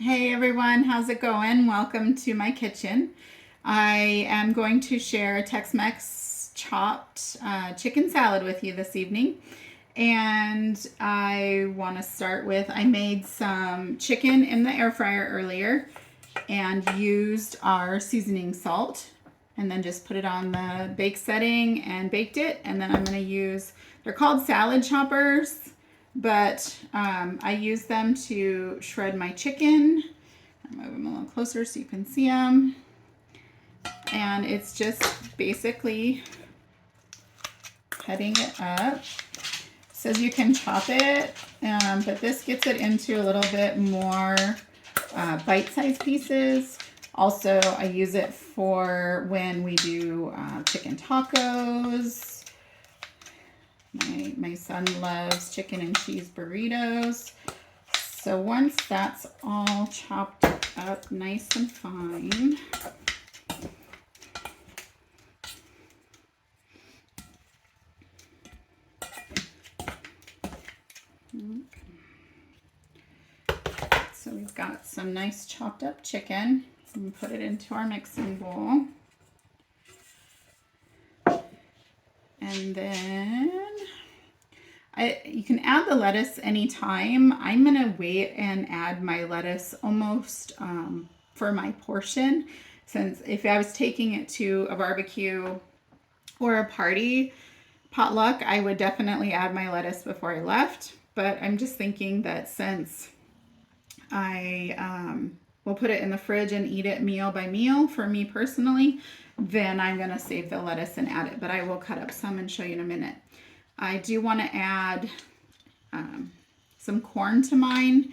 Hey everyone, how's it going? Welcome to my kitchen. I am going to share a Tex-Mex chopped chicken salad with you this evening. And I want to start with, I made some chicken in the air fryer earlier and used our seasoning salt and then just put it on the bake setting and baked it. And then I'm going to use, they're called salad choppers, but I use them to shred my chicken. I'll move them a little closer so you can see them. And it's just basically cutting it up. It says you can chop it, but this gets it into a little bit more bite-sized pieces. Also, I use it for when we do chicken tacos. My son loves chicken and cheese burritos. So once that's all chopped up nice and fine, so we've got some nice chopped up chicken. And put it into our mixing bowl. And then you can add the lettuce anytime. I'm gonna wait and add my lettuce almost for my portion, since if I was taking it to a barbecue or a party potluck, I would definitely add my lettuce before I left. But I'm just thinking that since I will put it in the fridge and eat it meal by meal for me personally, then I'm gonna save the lettuce and add it, but I will cut up some and show you in a minute. I do want to add some corn to mine.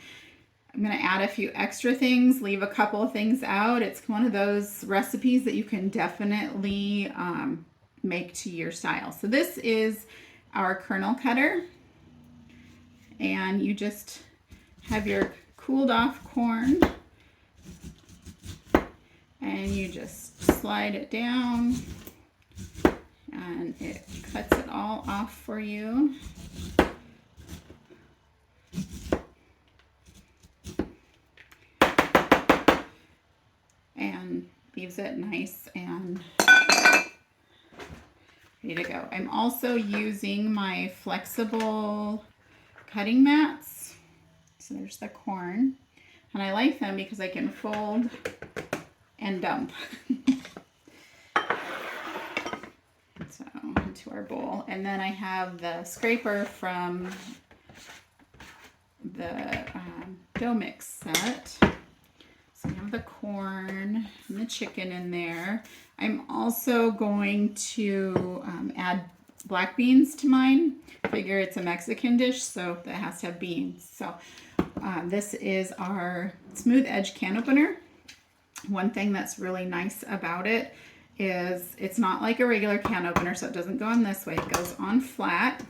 I'm going to add a few extra things, leave a couple of things out. It's one of those recipes that you can definitely make to your style. So this is our kernel cutter, and you just have your cooled off corn and you just slide it down and it cuts it all off for you. And leaves it nice and ready to go. I'm also using my flexible cutting mats. So there's the corn. And I like them because I can fold and dump. So into our bowl. And then I have the scraper from the dough mix set. So I have the corn and the chicken in there. I'm also going to add black beans to mine. Figure it's a Mexican dish, so that has to have beans. So this is our smooth edge can opener. One thing that's really nice about it is it's not like a regular can opener, so it doesn't go on this way. It goes on flat.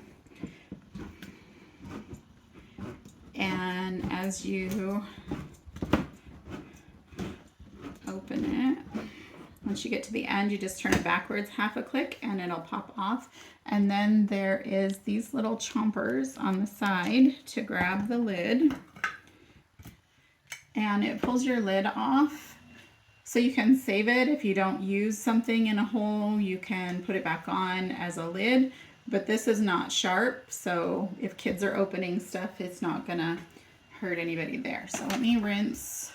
And as you open it, once you get to the end, you just turn it backwards half a click and it'll pop off. And then there is these little chompers on the side to grab the lid, and it pulls your lid off so you can save it. If you don't use something in a hole, you can put it back on as a lid, but this is not sharp, so if kids are opening stuff, it's not gonna hurt anybody there. So let me rinse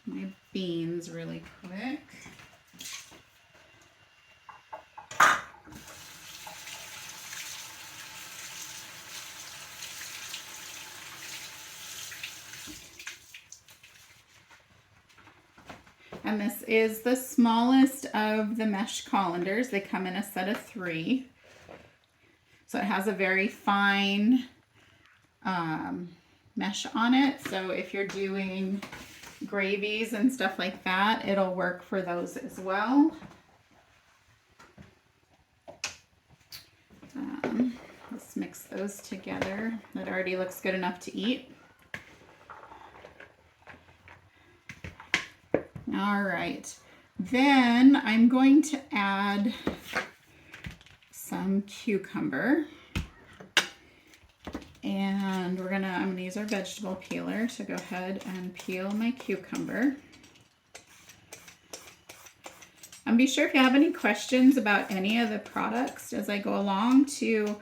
my beans really quick. And this is the smallest of the mesh colanders. They come in a set of 3. So it has a very fine mesh on it. So if you're doing gravies and stuff like that, it'll work for those as well. Let's mix those together. That already looks good enough to eat. All right, then I'm going to add some cucumber. And I'm gonna use our vegetable peeler to go ahead and peel my cucumber. And be sure if you have any questions about any of the products as I go along to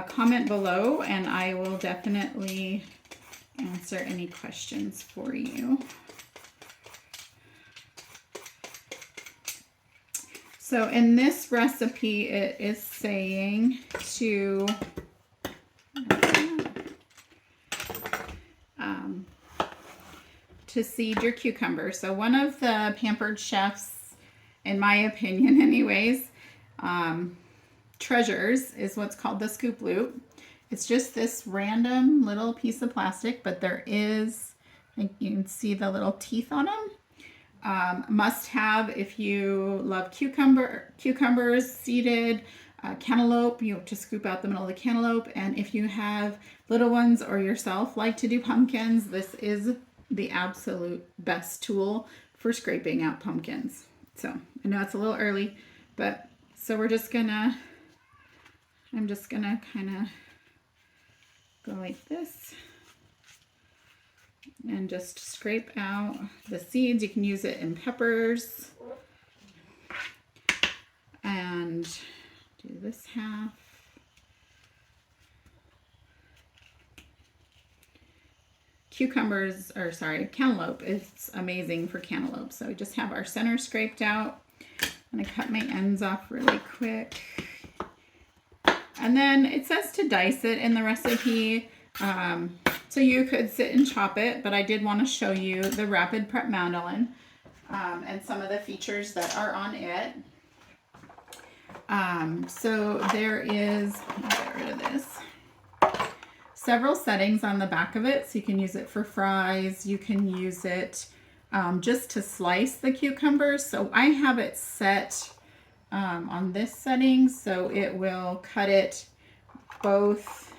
comment below, and I will definitely answer any questions for you. So in this recipe, it is saying to seed your cucumber. So one of the pampered chefs, in my opinion anyways, treasures is what's called the scoop loop. It's just this random little piece of plastic, but there is, you can see the little teeth on them. Must have if you love cucumbers seeded, cantaloupe, you have to scoop out the middle of the cantaloupe. And if you have little ones or yourself like to do pumpkins, this is the absolute best tool for scraping out pumpkins. So I know it's a little early, but so I'm just gonna kind of go like this and just scrape out the seeds. You can use it in peppers and do this half. Cantaloupe is amazing for cantaloupe. So we just have our center scraped out. I'm gonna cut my ends off really quick. And then it says to dice it in the recipe. So you could sit and chop it, but I did want to show you the Rapid Prep mandolin and some of the features that are on it. So there is, let me get rid of this, several settings on the back of it. So you can use it for fries. You can use it just to slice the cucumbers. So I have it set on this setting, so it will cut it both,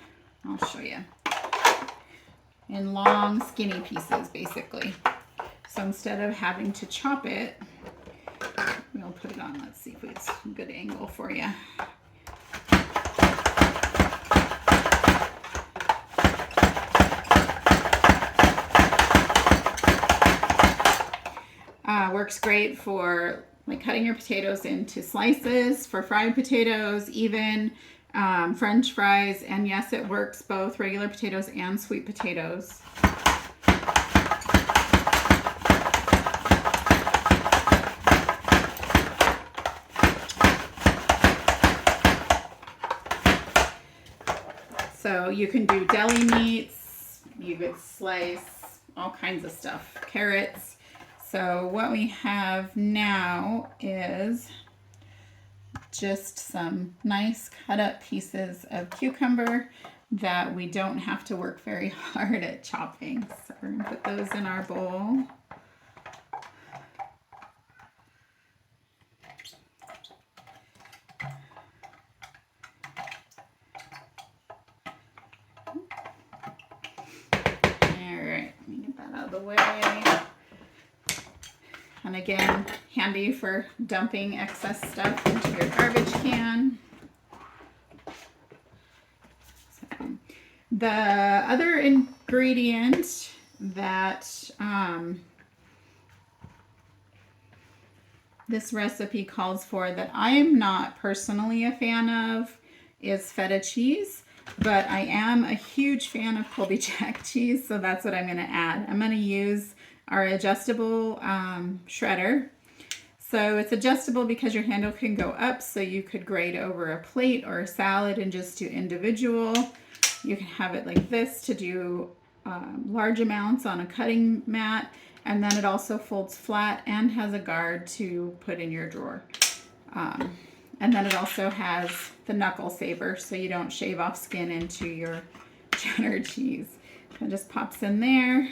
I'll show you, in long skinny pieces basically. So instead of having to chop it, we'll put it on, let's see if it's a good angle for you. Works great for like cutting your potatoes into slices, for fried potatoes, even French fries, and yes, it works both regular potatoes and sweet potatoes. So you can do deli meats, you could slice all kinds of stuff, carrots. So what we have now is just some nice cut up pieces of cucumber that we don't have to work very hard at chopping. So we're going to put those in our bowl. Alright, let me get that out of the way. And again, handy for dumping excess stuff into your garbage can. So, the other ingredient that this recipe calls for that I'm not personally a fan of is feta cheese, but I am a huge fan of Colby Jack cheese, so that's what I'm going to add. I'm going to use our adjustable shredder. So it's adjustable because your handle can go up, so you could grate over a plate or a salad and just do individual. You can have it like this to do large amounts on a cutting mat, and then it also folds flat and has a guard to put in your drawer. And then it also has the knuckle saver, so you don't shave off skin into your cheddar cheese. It just pops in there.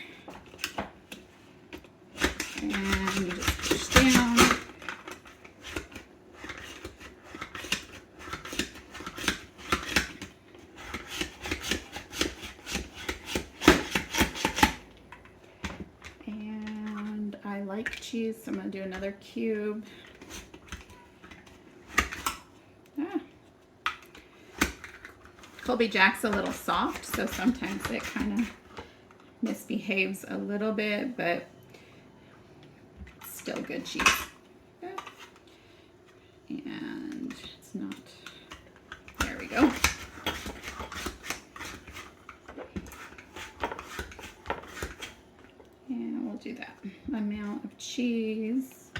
And you just push down. And I like cheese, so I'm going to do another cube. Colby Jack's a little soft, so sometimes it kind of misbehaves a little bit, but it's still good cheese. And it's not, there we go. And we'll do that amount of cheese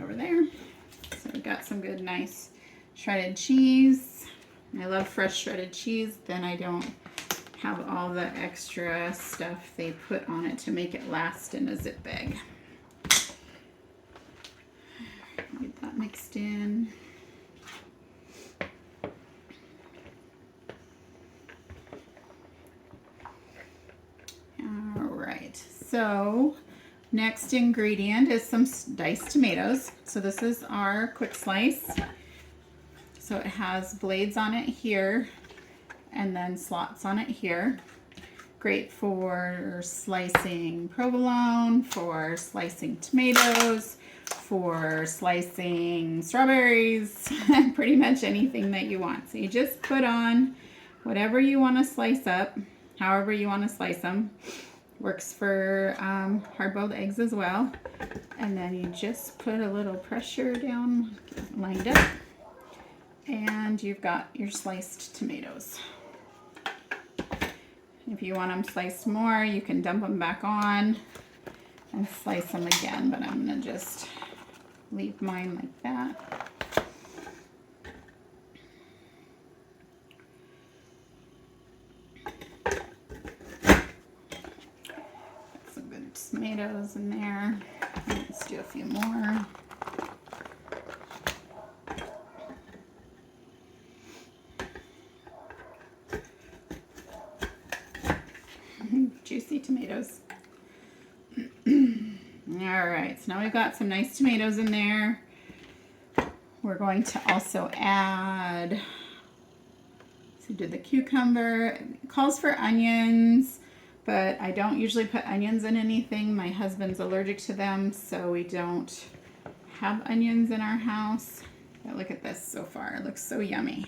over there. So we've got some good, nice shredded cheese. I love fresh shredded cheese, then I don't have all the extra stuff they put on it to make it last in a zip bag. Get that mixed in. All right, so next ingredient is some diced tomatoes. So this is our quick slice. So it has blades on it here and then slots on it here. Great for slicing provolone, for slicing tomatoes, for slicing strawberries, pretty much anything that you want. So you just put on whatever you want to slice up, however you want to slice them. Works for hard-boiled eggs as well. And then you just put a little pressure down, lined up, and you've got your sliced tomatoes. If you want them sliced more, you can dump them back on and slice them again, but I'm going to just leave mine like that. Got some good tomatoes in there. Let's do a few more. Juicy tomatoes. All right, so now we've got some nice tomatoes in there. We're going to also add, so do the cucumber. It calls for onions, but I don't usually put onions in anything. My husband's allergic to them, so we don't have onions in our house. But look at this so far. It looks so yummy.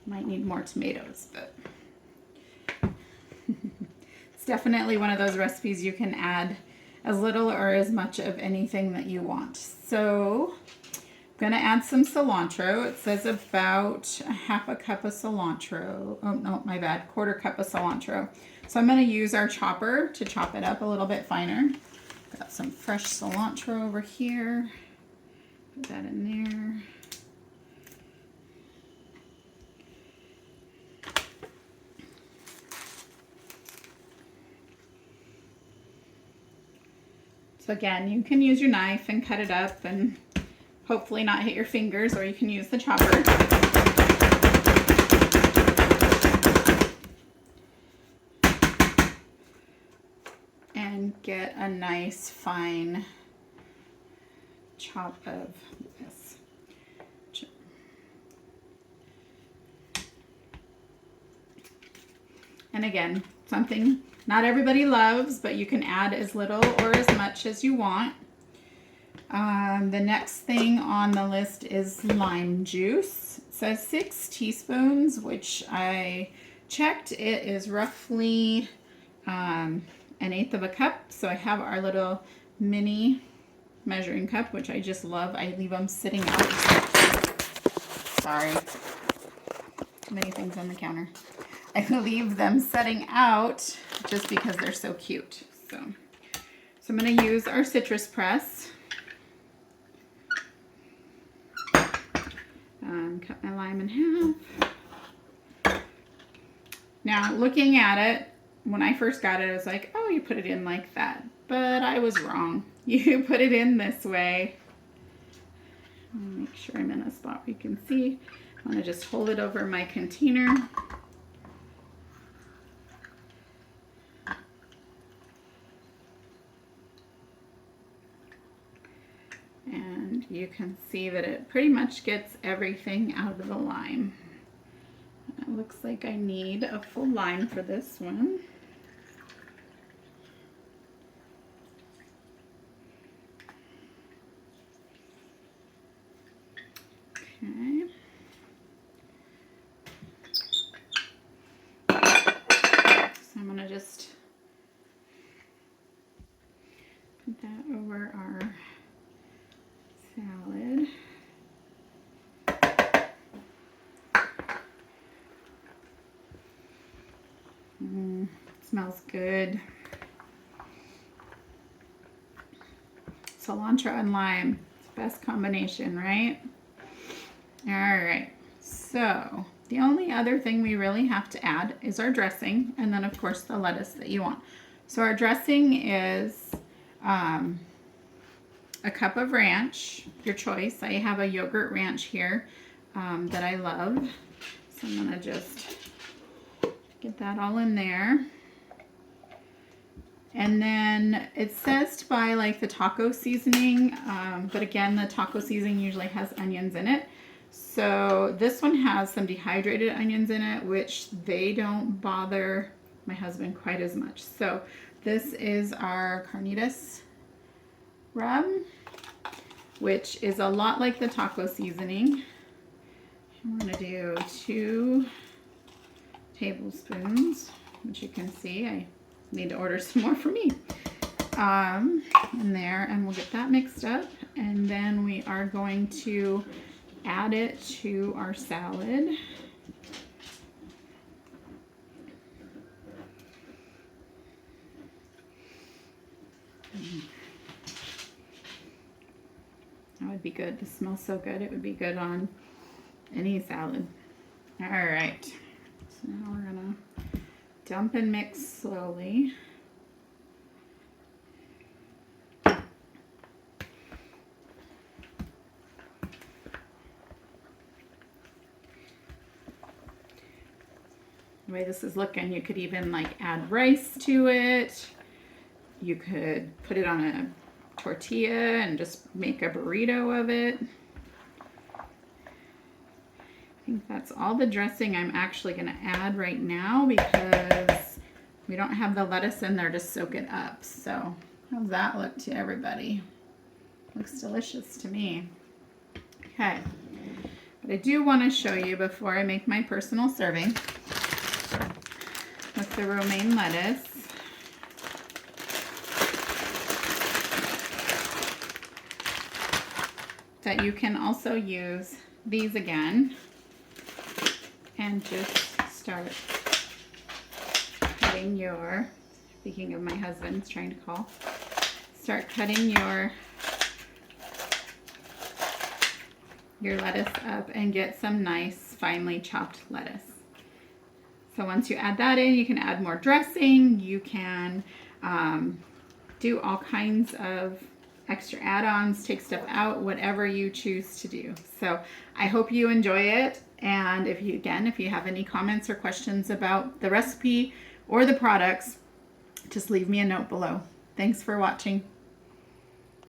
Might need more tomatoes, but it's definitely one of those recipes you can add as little or as much of anything that you want. So I'm going to add some cilantro. It says about a half a cup of cilantro. Oh, no, my bad. Quarter cup of cilantro. So I'm going to use our chopper to chop it up a little bit finer. Got some fresh cilantro over here. Put that in there. So again, you can use your knife and cut it up and hopefully not hit your fingers, or you can use the chopper. And get a nice fine chop of this. And again, something not everybody loves, but you can add as little or as much as you want. The next thing on the list is lime juice. It says 6 teaspoons, which I checked. It is roughly 1/8 of a cup. So I have our little mini measuring cup, which I just love. I leave them sitting out. Sorry. Many things on the counter. I leave them setting out just because they're so cute. So I'm going to use our citrus press. Cut my lime in half. Now, looking at it, when I first got it, I was like, oh, you put it in like that. But I was wrong. You put it in this way. Make sure I'm in a spot where you can see. I'm going to just hold it over my container. And you can see that it pretty much gets everything out of the lime. It looks like I need a full lime for this one. Okay. just put that over our salad. Smells good. Cilantro and lime. It's the best combination, right? All right. So the only other thing we really have to add is our dressing, and then of course the lettuce that you want. So our dressing is a cup of ranch, your choice. I have a yogurt ranch here that I love. So I'm gonna just get that all in there. And then it says to buy like the taco seasoning, but again, the taco seasoning usually has onions in it. So this one has some dehydrated onions in it, which they don't bother my husband quite as much. So this is our carnitas rub, which is a lot like the taco seasoning. I'm gonna do 2 tablespoons, which you can see I need to order some more for me in there, and we'll get that mixed up, and then we are going to add it to our salad. That would be good. This smells so good. It would be good on any salad. All right, so now we're gonna dump and mix slowly. The way this is looking, you could even like add rice to it. You could put it on a tortilla and just make a burrito of it. I think that's all the dressing I'm actually going to add right now because we don't have the lettuce in there to soak it up. So how's that look to everybody? Looks delicious to me. Okay, but I do want to show you before I make my personal serving with the romaine lettuce. That you can also use these again and just start cutting your, speaking of my husband's trying to call, start cutting your lettuce up and get some nice finely chopped lettuce. So once you add that in, you can add more dressing. You can do all kinds of extra add-ons, take stuff out, whatever you choose to do. So I hope you enjoy it. And if you have any comments or questions about the recipe or the products, just leave me a note below. Thanks for watching.